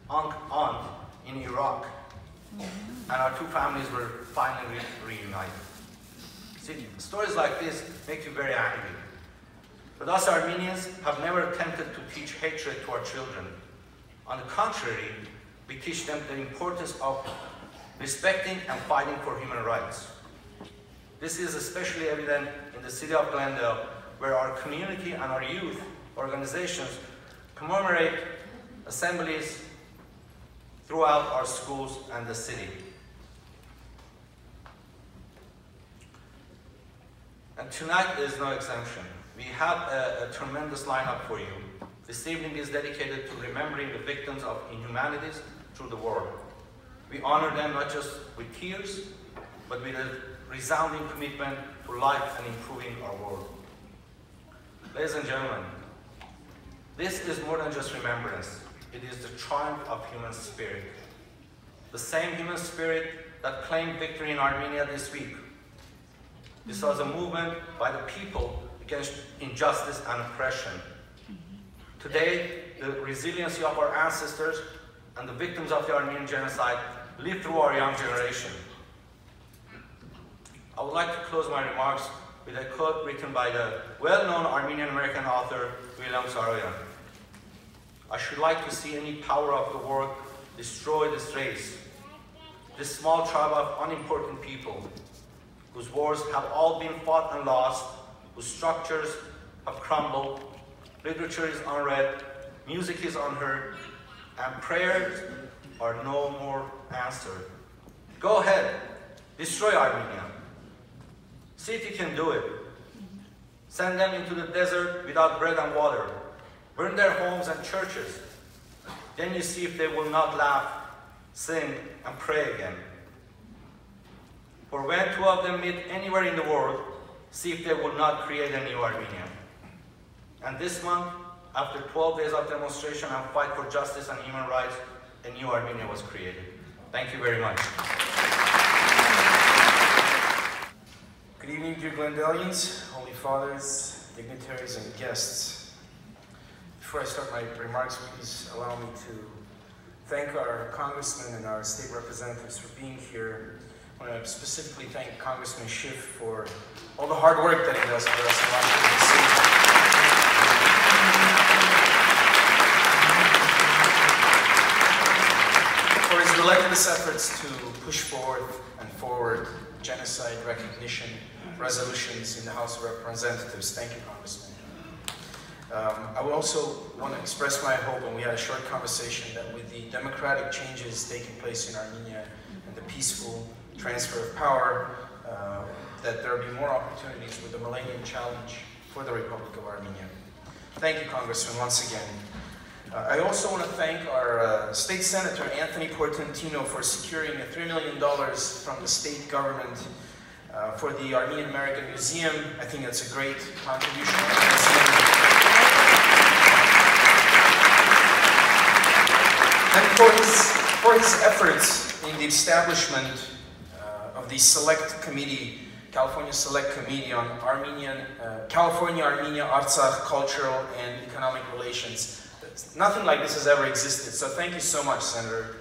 aunt in Iraq, and our two families were finally reunited. See, stories like this make you very angry. But us Armenians have never attempted to teach hatred to our children. On the contrary, we teach them the importance of respecting and fighting for human rights. This is especially evident in the city of Glendale, where our community and our youth organizations commemorate assemblies throughout our schools and the city. And tonight is no exemption. We have a tremendous lineup for you. This evening is dedicated to remembering the victims of inhumanities through the war. We honor them not just with tears, but with a resounding commitment to life and improving our world. Ladies and gentlemen, this is more than just remembrance. It is the triumph of human spirit. The same human spirit that claimed victory in Armenia this week. This was a movement by the people against injustice and oppression. Today, the resiliency of our ancestors and the victims of the Armenian genocide live through our young generation. I would like to close my remarks with a quote written by the well-known Armenian-American author William Saroyan. I should like to see any power of the world destroy this race, this small tribe of unimportant people, whose wars have all been fought and lost, whose structures have crumbled, literature is unread, music is unheard, and prayers are no more answered. Go ahead, destroy Armenia. See if you can do it. Send them into the desert without bread and water. Burn their homes and churches. Then you see if they will not laugh, sing, and pray again. For when two of them meet anywhere in the world, see if they will not create a new Armenia. And this month, after 12 days of demonstration and fight for justice and human rights, a new Armenia was created. Thank you very much. Good evening, dear Glendalians, Holy Fathers, dignitaries, and guests. Before I start my remarks, please allow me to thank our congressmen and our state representatives for being here. I want to specifically thank Congressman Schiff for all the hard work that he does for us in Washington, D.C. For his relentless efforts to push forward genocide recognition resolutions in the House of Representatives. Thank you, Congressman. I would also want to express my hope, and we had a short conversation, that with the democratic changes taking place in Armenia and the peaceful transfer of power, that there will be more opportunities with the Millennium Challenge for the Republic of Armenia. Thank you, Congressman, once again. I also want to thank our State Senator, Anthony Portantino, for securing $3 million from the state government for the Armenian American Museum. I think that's a great contribution to the museum. And for his efforts in the establishment of the Select Committee, California Select Committee on California-Armenia Artsakh cultural and economic relations. Nothing like this has ever existed, so thank you so much, Senator.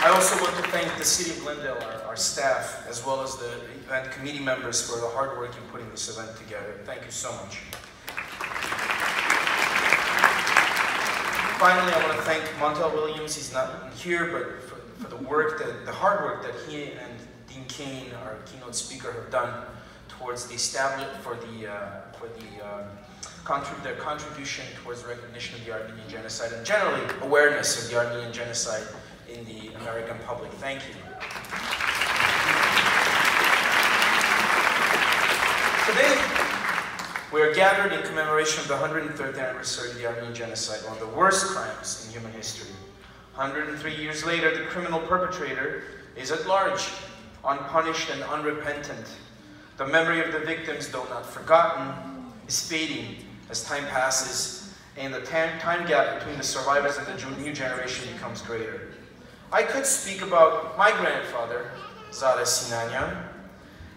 I also want to thank the City of Glendale, our staff, as well as the event committee members for the hard work in putting this event together. Thank you so much. Finally, I want to thank Montel Williams. He's not here, but for the work, the hard work that he and Dean Kane, our keynote speaker, have done towards the establishment their contribution towards the recognition of the Armenian genocide and generally awareness of the Armenian genocide in the American public. Thank you. Today, we are gathered in commemoration of the 103rd anniversary of the Armenian genocide, one of the worst crimes in human history. 103 years later, the criminal perpetrator is at large, unpunished and unrepentant. The memory of the victims, though not forgotten, is fading as time passes and the time gap between the survivors and the new generation becomes greater. I could speak about my grandfather, Zara Sinanyan,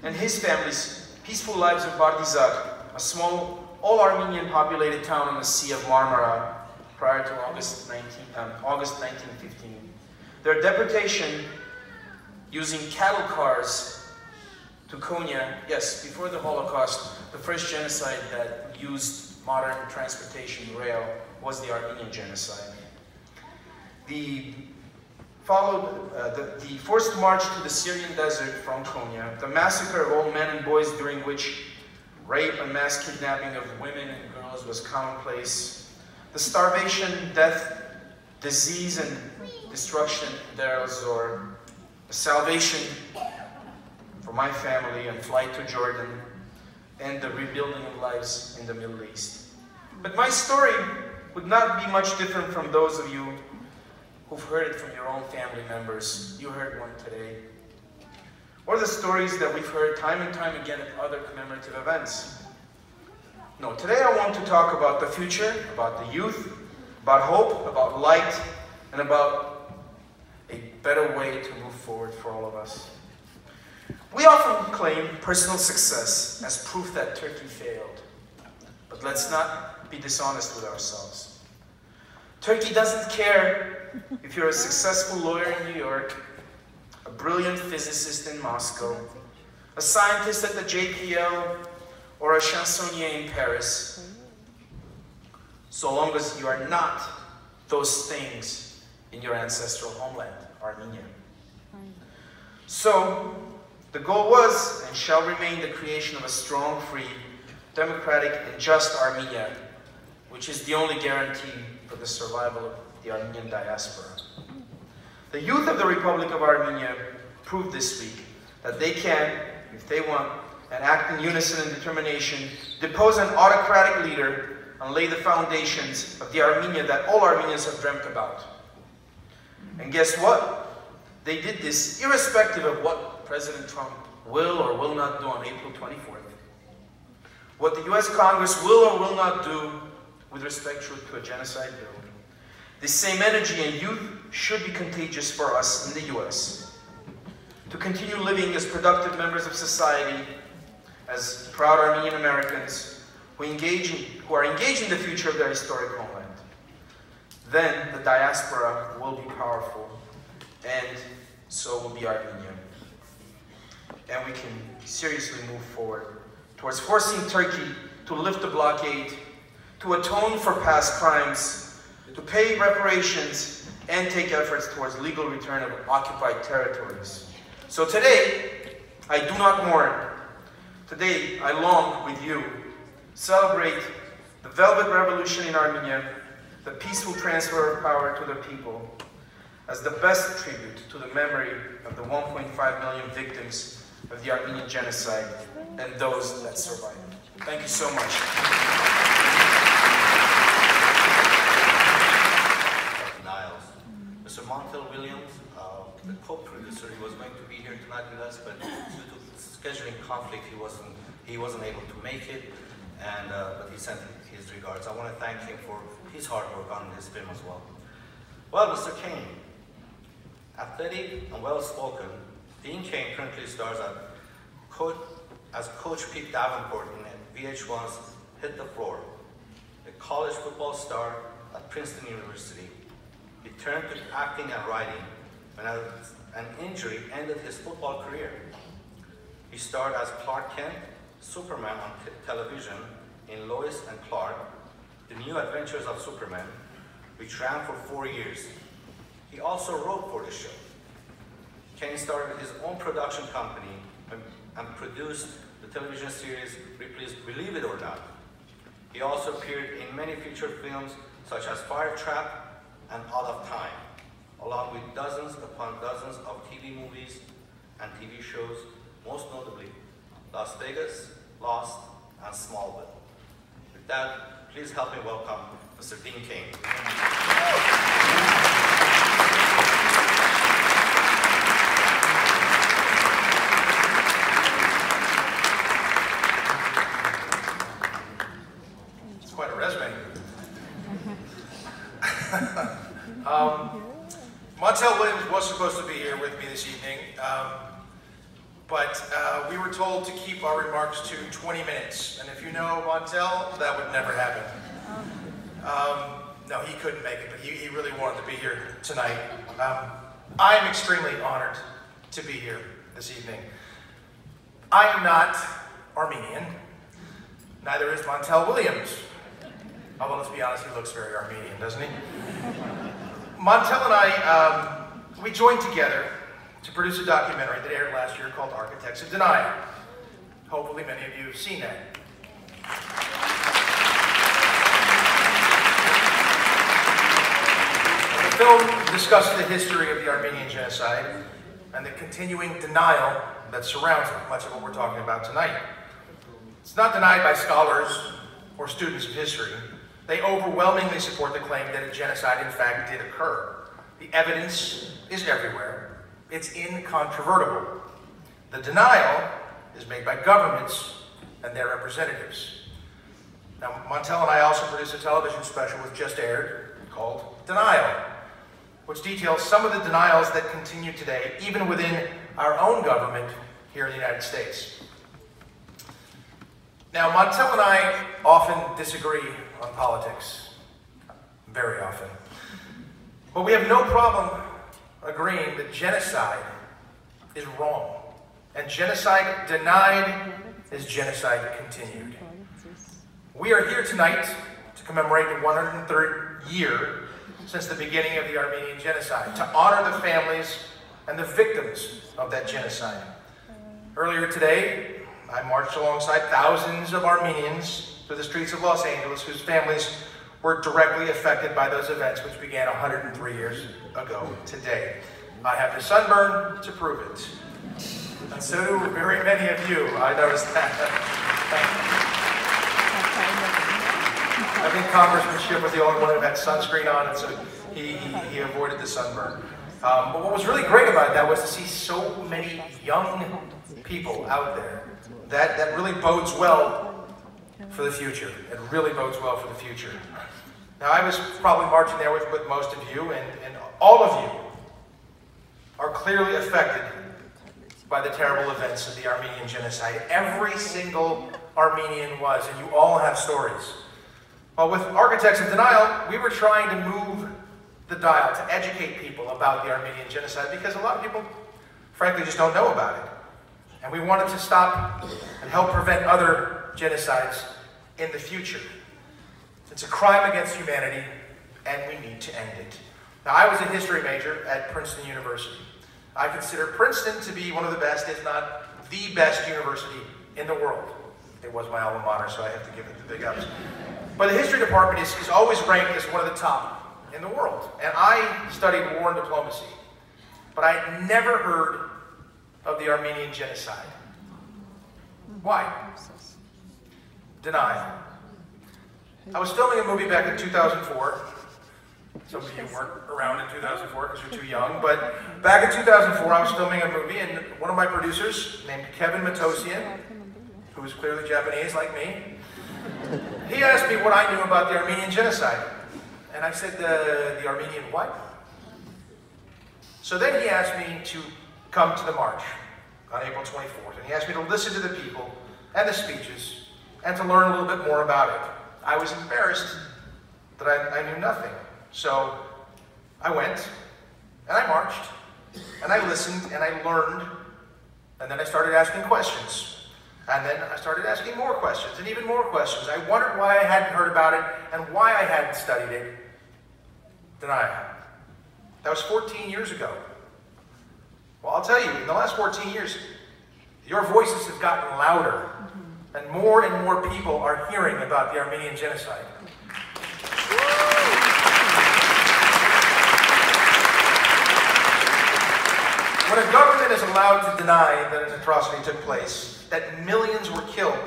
and his family's peaceful lives of Bardizak, a small all Armenian populated town on the Sea of Marmara prior to August 1915. Their deportation using cattle cars to Konya, yes, before the Holocaust, the first genocide that used modern transportation rail was the Armenian genocide. The forced march to the Syrian desert from Konya, the massacre of all men and boys during which rape and mass kidnapping of women and girls was commonplace, the starvation, death, disease, and destruction in Deir el-Zor, the salvation for my family and flight to Jordan, and the rebuilding of lives in the Middle East. But my story would not be much different from those of you who've heard it from your own family members. You heard one today. Or the stories that we've heard time and time again at other commemorative events. No, today I want to talk about the future, about the youth, about hope, about light, and about a better way to move forward for all of us. We often claim personal success as proof that Turkey failed. But let's not be dishonest with ourselves. Turkey doesn't care if you're a successful lawyer in New York, a brilliant physicist in Moscow, a scientist at the JPL, or a chansonnier in Paris, so long as you are not those things in your ancestral homeland, Armenia. So, the goal was and shall remain the creation of a strong, free, democratic, and just Armenia, which is the only guarantee for the survival of the Armenian diaspora. The youth of the Republic of Armenia proved this week that they can, if they want, and act in unison and determination, depose an autocratic leader and lay the foundations of the Armenia that all Armenians have dreamt about. And guess what? They did this irrespective of what President Trump will or will not do on April 24th. What the US Congress will or will not do with respect to a genocide bill. This same energy and youth should be contagious for us in the US. To continue living as productive members of society, as proud Armenian Americans who are engaged in the future of their historic homeland. Then the diaspora will be powerful, and so will be Armenia. And we can seriously move forward towards forcing Turkey to lift the blockade, to atone for past crimes, to pay reparations, and take efforts towards legal return of occupied territories. So today, I do not mourn. Today, I long with you, celebrate the Velvet Revolution in Armenia, the peaceful transfer of power to the people, as the best tribute to the memory of the 1.5 million victims of the Armenian genocide and those that survived. Thank you so much. Niles. Mr. Montel Williams, the co-producer, he was going to be here tonight with us, but due to scheduling conflict, he wasn't able to make it, and but he sent his regards. I want to thank him for his hard work on this film as well. Well, Mr. Kane, athletic and well-spoken, Dean Kane currently stars as Coach Pete Davenport in VH1's Hit the Floor. A college football star at Princeton University, he turned to acting and writing when an injury ended his football career. He starred as Clark Kent, Superman on television in Lois and Clark, The New Adventures of Superman, which ran for 4 years. He also wrote for the show. Kane started his own production company and produced the television series Ripley's Believe It or Not. He also appeared in many feature films such as Fire Trap and Out of Time, along with dozens upon dozens of TV movies and TV shows, most notably Las Vegas, Lost, and Smallville. With that, please help me welcome Mr. Dean Kane. It's quite a resume. Montel Williams was supposed to be here with me this evening. but we were told to keep our remarks to 20 minutes. And if you know Montel, that would never happen. No, he couldn't make it, but he really wanted to be here tonight. I am extremely honored to be here this evening. I am not Armenian. Neither is Montel Williams. Although, let's be honest, he looks very Armenian, doesn't he? Montel and I, we joined together to produce a documentary that aired last year called Architects of Denial. Hopefully many of you have seen that. The film discussed the history of the Armenian genocide and the continuing denial that surrounds it, much of what we're talking about tonight. It's not denied by scholars or students of history. They overwhelmingly support the claim that a genocide in fact did occur. The evidence is everywhere. It's incontrovertible. The denial is made by governments and their representatives. Now, Montel and I also produced a television special which just aired called Denial, which details some of the denials that continue today, even within our own government here in the United States. Now, Montel and I often disagree on politics, very often. But we have no problem agreeing that genocide is wrong. And genocide denied is genocide continued. We are here tonight to commemorate the 103rd year since the beginning of the Armenian genocide, to honor the families and the victims of that genocide. Earlier today, I marched alongside thousands of Armenians through the streets of Los Angeles whose families were directly affected by those events which began 103 years ago today. I have the sunburn to prove it. And so do very many of you, I noticed that. I think Congressman Schiff was the only one who had sunscreen on, and so he avoided the sunburn. But what was really great about that was to see so many young people out there. That really bodes well for the future. It really bodes well for the future. Now, I was probably marching there with most of you, and all of you are clearly affected by the terrible events of the Armenian genocide. Every single Armenian was, and you all have stories. Well, with Architects of Denial, we were trying to move the dial, to educate people about the Armenian genocide, because a lot of people, frankly, just don't know about it. And we wanted to stop and help prevent other genocides in the future. It's a crime against humanity, and we need to end it. Now, I was a history major at Princeton University. I consider Princeton to be one of the best, if not the best university in the world. It was my alma mater, so I have to give it the big ups. But the history department is always ranked as one of the top in the world. And I studied war and diplomacy, but I never heard of the Armenian genocide. Why? Denial. I was filming a movie back in 2004. Some of you weren't around in 2004 because you're too young, but back in 2004 I was filming a movie, and one of my producers, named Kevin Matosian, who was clearly Japanese like me, he asked me what I knew about the Armenian genocide. And I said, the Armenian what? So then he asked me to come to the march on April 24th, and he asked me to listen to the people and the speeches and to learn a little bit more about it. I was embarrassed that I knew nothing. So I went, and I marched, and I listened, and I learned, and then I started asking questions. And then I started asking more questions, and even more questions. I wondered why I hadn't heard about it, and why I hadn't studied it. Denial. That was 14 years ago. Well, I'll tell you, in the last 14 years, your voices have gotten louder, and more people are hearing about the Armenian genocide. When a government is allowed to deny that an atrocity took place, that millions were killed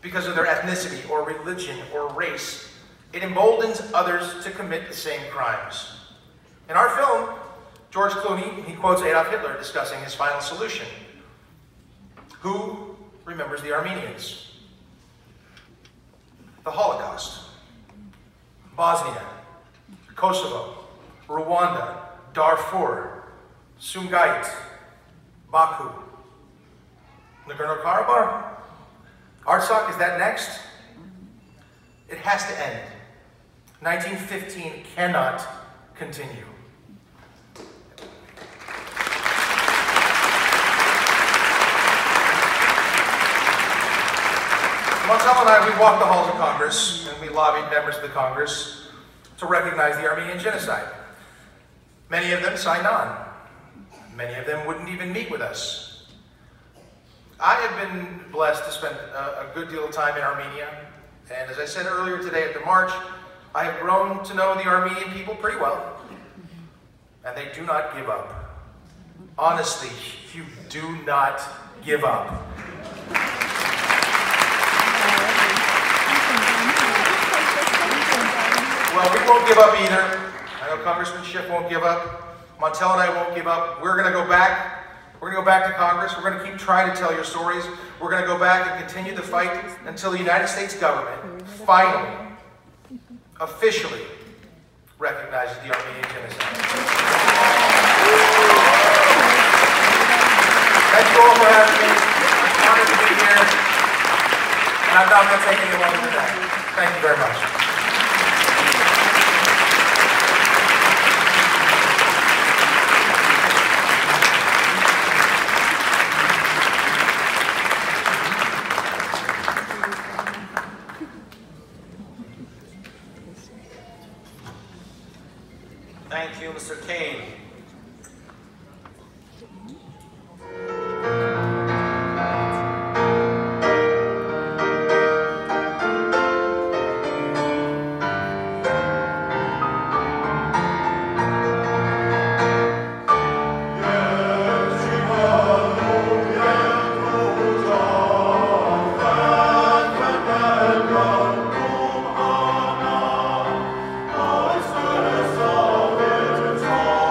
because of their ethnicity or religion or race, it emboldens others to commit the same crimes. In our film, George Clooney, he quotes Adolf Hitler discussing his final solution. Who remembers the Armenians? The Holocaust, Bosnia, Kosovo, Rwanda, Darfur, Sumgait, Baku, Nagorno-Karabakh? Artsakh, is that next? It has to end. 1915 cannot continue. Montel and I, we walked the halls of Congress, and we lobbied members of the Congress to recognize the Armenian genocide. Many of them signed on. Many of them wouldn't even meet with us. I have been blessed to spend a good deal of time in Armenia, and as I said earlier today at the march, I have grown to know the Armenian people pretty well, and they do not give up. Honestly, you do not give up. Well, we won't give up either. I know Congressman Schiff won't give up. Montel and I won't give up. We're going to go back. We're going to go back to Congress. We're going to keep trying to tell your stories. We're going to go back and continue the fight until the United States government finally, officially recognizes the Armenian genocide. Thank you all for having me. I'm honored to be here. And I'm not going to take any longer than that. Thank you very much. Thank you, Mr. Kane. Oh,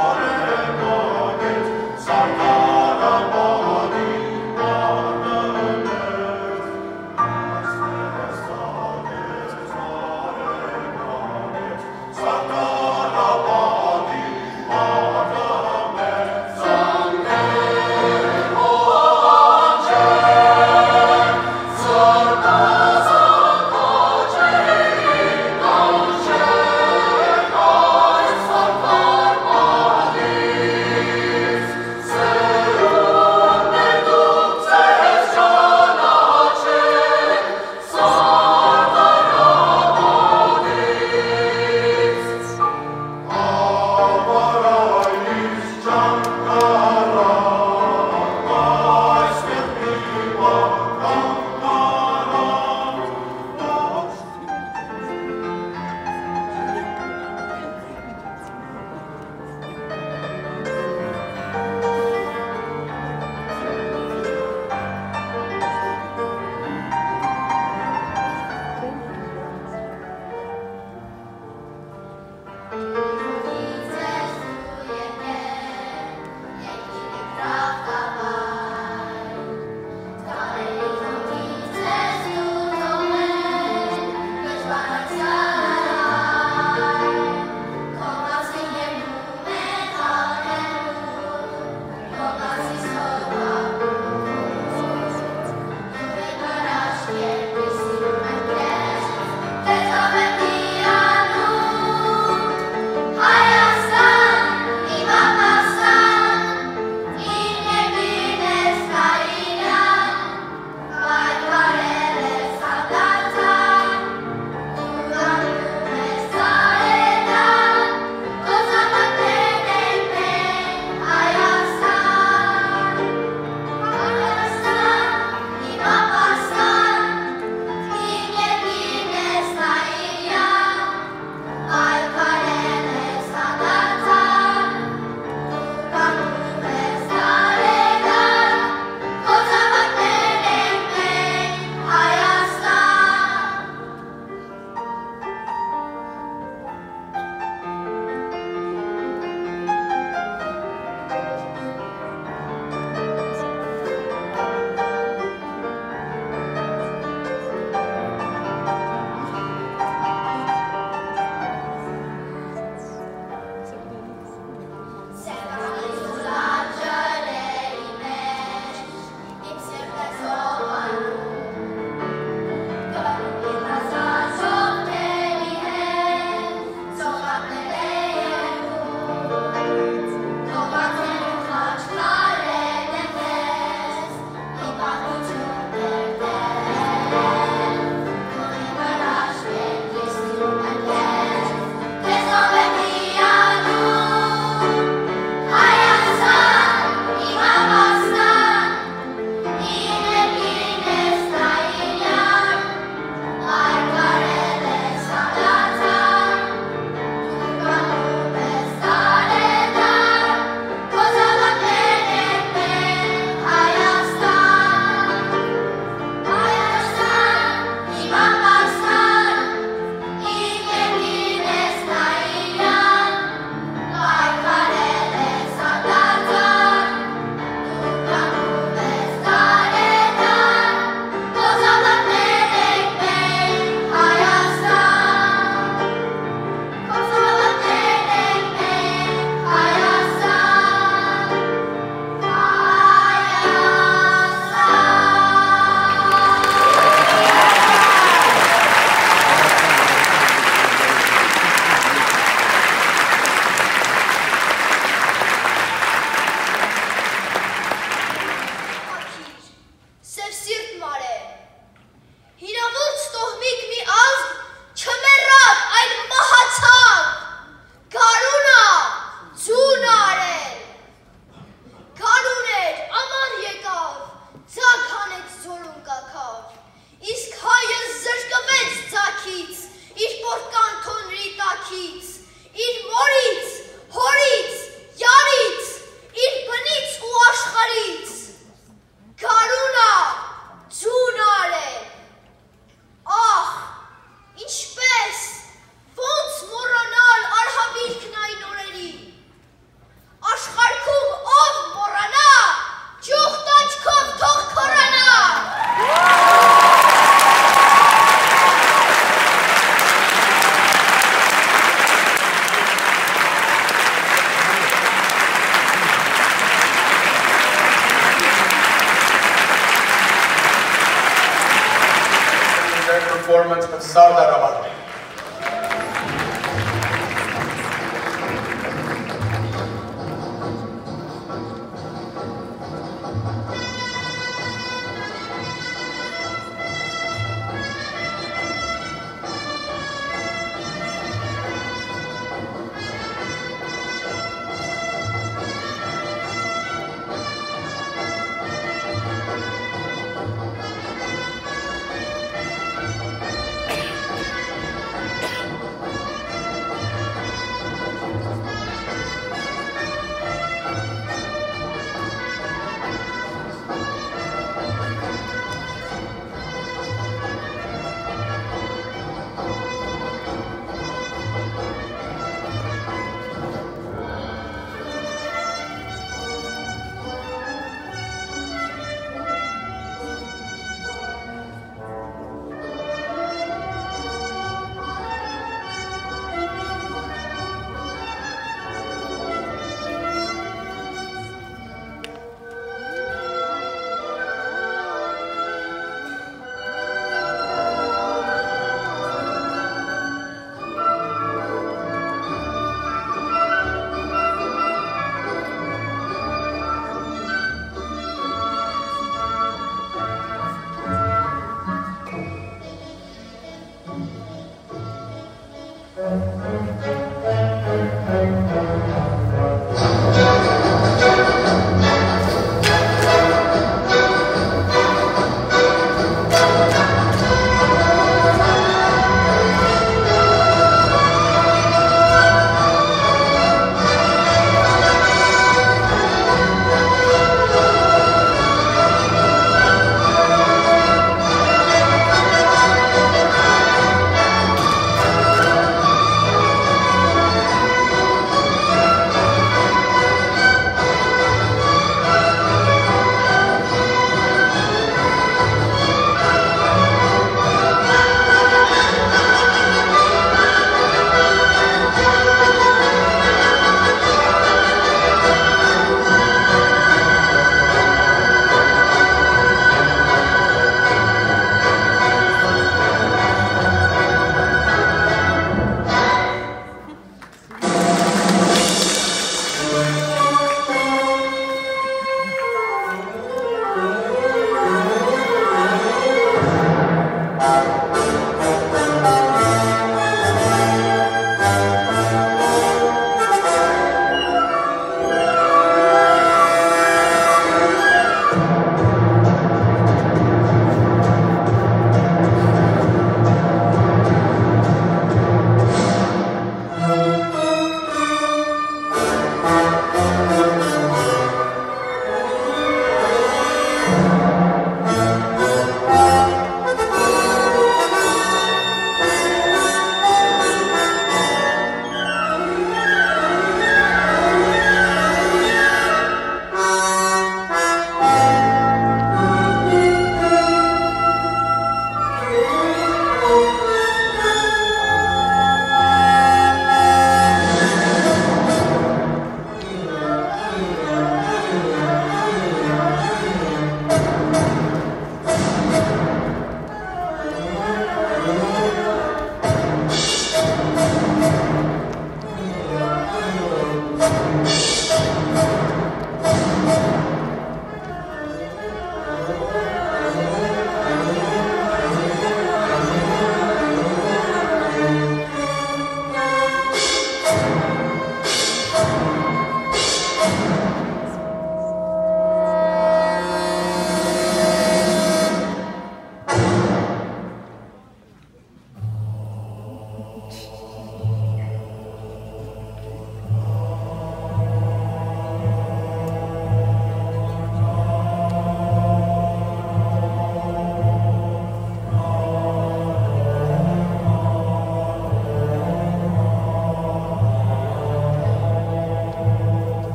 government of Saudi Arabia.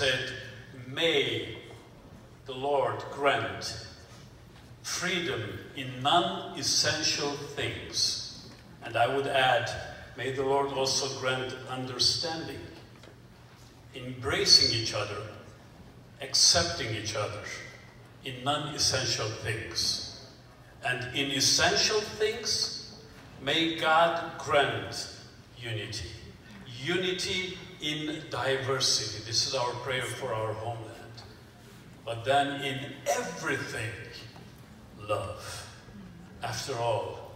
said, may the Lord grant freedom in non-essential things. And I would add, may the Lord also grant understanding, embracing each other, accepting each other in non-essential things. And in essential things, may God grant unity. Unity in diversity. This is our prayer for our homeland. But then in everything, love. After all,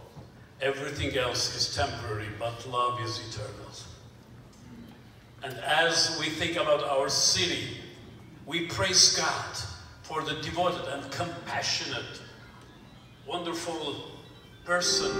everything else is temporary, but love is eternal. And as we think about our city, we praise God for the devoted and compassionate, wonderful person.